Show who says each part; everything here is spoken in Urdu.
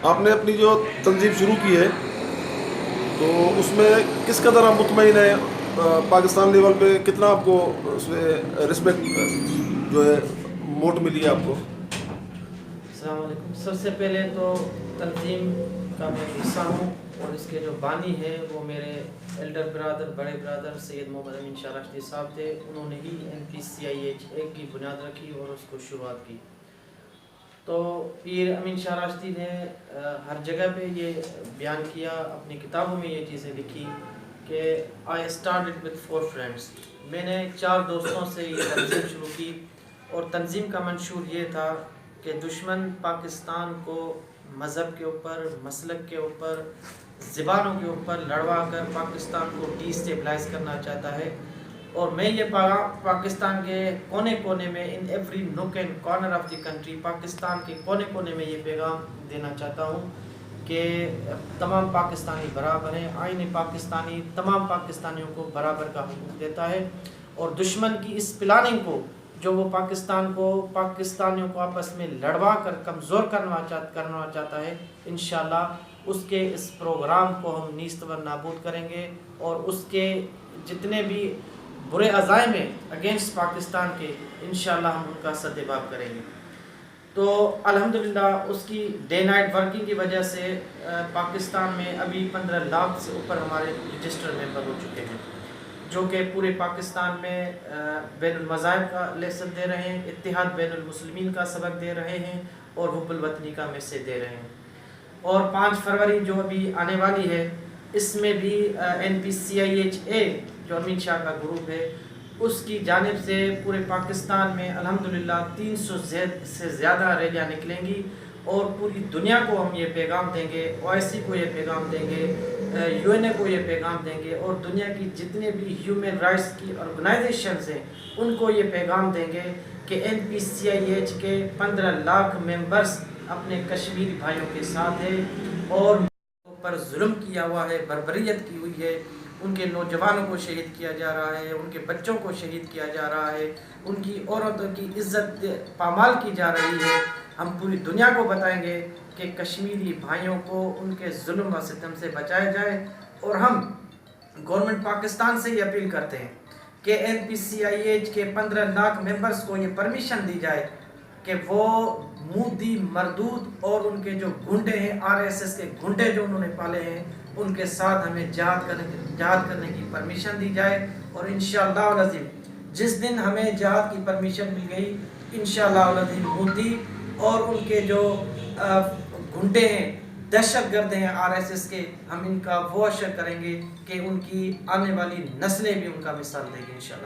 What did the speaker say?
Speaker 1: آپ نے اپنی جو تنظیم شروع کی ہے تو اس میں کس قدر آپ مطمئن ہیں؟ پاکستان لیول پہ کتنا آپ کو اس میں رسپیکٹ جو ہے موٹ ملی ہے آپ کو؟
Speaker 2: السلام علیکم. سب سے پہلے تو تنظیم کا میں حصہ ہوں اور اس کے جو بانی ہے وہ میرے ایلڈر برادر بڑے برادر سید محمد امین شاہ راشدی صاحب تھے. انہوں نے ہی NPCIH کی بنیاد رکھی اور اس کو شروعات کی. تو پیر امین شاہ راشدی نے ہر جگہ پہ یہ بیان کیا، اپنی کتابوں میں یہ چیزیں لکھی کہ آئی اسٹارٹڈ وتھ 4 فرینڈس. میں نے 4 دوستوں سے یہ تنظیم شروع کی اور تنظیم کا منشور یہ تھا کہ دشمن پاکستان کو مذہب کے اوپر، مسلک کے اوپر، زبانوں کے اوپر لڑوا کر پاکستان کو ڈی اسٹیبلائز کرنا چاہتا ہے. اور میں یہ پاکستان کے کونے کونے میں in every knock and corner of the country, Pakistan کے کونے کونے میں یہ پیغام دینا چاہتا ہوں کہ تمام پاکستانی برابر ہیں. آئین پاکستانی تمام پاکستانیوں کو برابر کا حقوق دیتا ہے اور دشمن کی اس پلاننگ کو جو وہ پاکستانیوں کو آپس میں لڑوا کر کمزور کرنا چاہتا ہے، انشاءاللہ اس کے اس پروگرام کو ہم نیست و نابود کریں گے اور اس کے جتنے بھی برے عزائم ہیں اگینسٹ پاکستان کے، انشاءاللہ ہم ان کا سدباب کریں گے. تو الحمدللہ اس کی ڈے نائٹ ورکنگ کی وجہ سے پاکستان میں ابھی 15 لاکھ سے اوپر ہمارے رجسٹر ممبر ہو چکے ہیں، جو کہ پورے پاکستان میں بین المذاہب کا لیسن دے رہے ہیں، اتحاد بین المسلمین کا سبق دے رہے ہیں اور حب الوطنی کا میسیج دے رہے ہیں. اور 5 فروری جو ابھی آنے والی ہے، اس میں بھی NPCIHA جو امین شاہ کا گروپ ہے اس کی جانب سے پورے پاکستان میں الحمدللہ 300 سے زیادہ ریلیاں نکلیں گی اور پوری دنیا کو ہم یہ پیغام دیں گے، OIC کو یہ پیغام دیں گے، UN کو یہ پیغام دیں گے اور دنیا کی جتنے بھی ہیومن رائٹس کی آرگنائزیشنز ہیں ان کو یہ پیغام دیں گے کہ NPCIH کے 15 لاکھ ممبرز اپنے کشمیری بھائیوں کے ساتھ ہیں اور پر ظلم کیا ہوا ہے، بربریت کی ہوئی ہے. ان کے نوجوانوں کو شہید کیا جا رہا ہے، ان کے بچوں کو شہید کیا جا رہا ہے، ان کی عورتوں کی عزت پامال کی جا رہی ہے. ہم پوری دنیا کو بتائیں گے کہ کشمیری بھائیوں کو ان کے ظلم و ستم سے بچایا جائے اور ہم گورنمنٹ پاکستان سے یہ اپیل کرتے ہیں کہ NPCIH کے 15 لاکھ ممبرز کو یہ پرمیشن دی جائے کہ وہ مودی مردود اور ان کے جو گھنٹے ہیں RSS کے گھنٹے جو انہوں نے پالے ہیں ان کے ساتھ ہمیں جہاد کرنے کی پرمیشن دی جائے. اور انشاءاللہ العظیم جس دن ہمیں جہاد کی پرمیشن مل گئی، انشاءاللہ العظیم مودی اور ان کے جو گھنٹے ہیں، دہشت گرد ہیں RSS کے، ہم ان کا وہ اشر کریں گے کہ ان کی آنے والی نسلیں بھی ان کا مثال دیں گے انشاءاللہ.